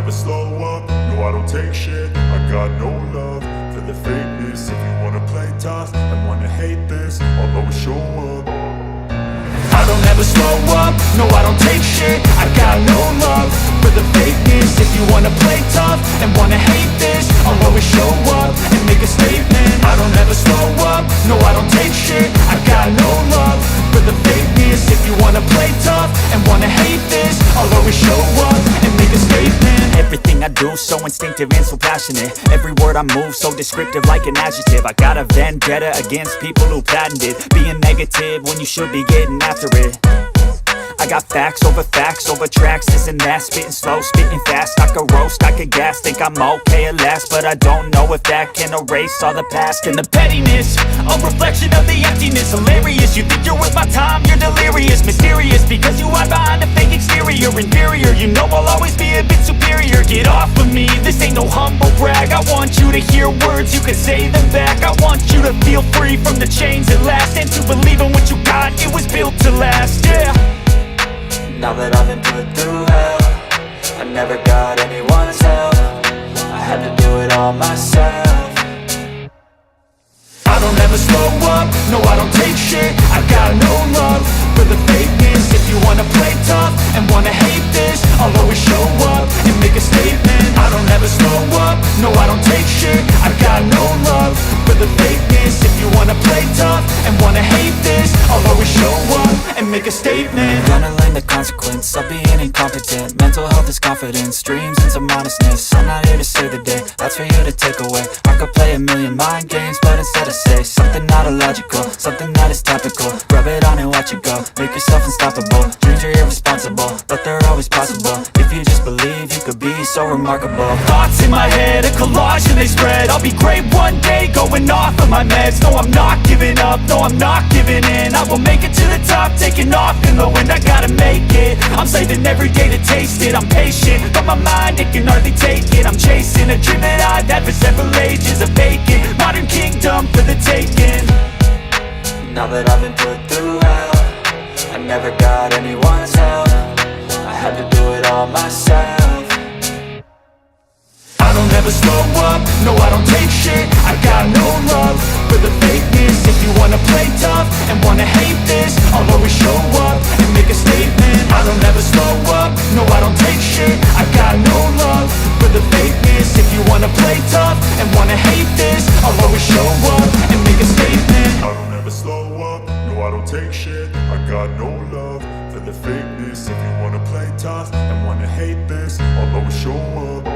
never slow up, no I don't take shit. I got no love for the fakeness. If you wanna play tough and wanna hate this, I'll always show up. I don't ever slow up, no I don't take shit. I got no love for the fakeness. If you wanna play tough and wanna hate this, I'll always show up and make a statement. I don't ever slow up, no I don't take shit. I got no love for the fakeness. If you wanna play tough and wanna hate this, I'll always show up and make a statement. Everything I do so instinctive and so passionate. Every word I move so descriptive like an adjective. I got a vendetta against people who patented being negative when you should be getting after it. I got facts over tracks, this and that. Spitting slow, spitting fast. I could roast, I could gas. Think I'm okay at last, but I don't know if that can erase all the past. And the pettiness, a reflection of the emptiness. Hilarious, you think you're worth my time, you're delirious. Mysterious, because you hide behind a fake exterior. Inferior, you know I'll always be a bit superior. Get off of me, this ain't no humble brag. I want you to hear words, you can say them back. I want you to feel free from the chains that last, and to believe in what you got, it was built to last, yeah. Now that I've been put through hell, I never got anyone's help. I had to do it all myself. I don't ever slow up, no I don't take shit. I got no love for the fakeness. If you wanna play tough and wanna hate this, I'll always show up and make a statement. I don't ever slow up, no I don't take shit. I got no love for the fakeness. If you wanna play tough and wanna hate this, I'll always show up and make a statement. Gonna learn the consequence of being incompetent. Mental health is confidence, dreams and some honestness. I'm not here to save the day, that's for you to take away. I could play a million mind games, but instead I say something not illogical, something that is topical. Rub it on and watch it go, make yourself unstoppable. Dreams are irresponsible, but they're always possible. If you just believe, you could be so remarkable. Thoughts in my head, a collage and they spread. I'll be great one day, going off of my meds. No, I'm not giving up, no, I'm not giving in. I will make it to the top, taking off in the wind. I gotta make it, I'm saving every day to taste it. I'm patient, but my mind, it can hardly take it. I'm chasing a dream that I've had for several ages. A vacant, modern kingdom for the taking. Now that I've been put through hell, I never got anyone's help. I had to do it all myself. I don't ever slow up, no I don't take shit. I got no love for the fakeness. If you wanna play tough and wanna hate this, I'll always show up and make a statement. I don't ever slow up, no I don't take shit. I got no love for the fakeness. If you wanna play tough and wanna hate this, I'll always show up and make a statement. I don't ever slow up, no I don't take shit. I got no love for the fakeness. If you wanna play tough and wanna hate this, I'll always show up.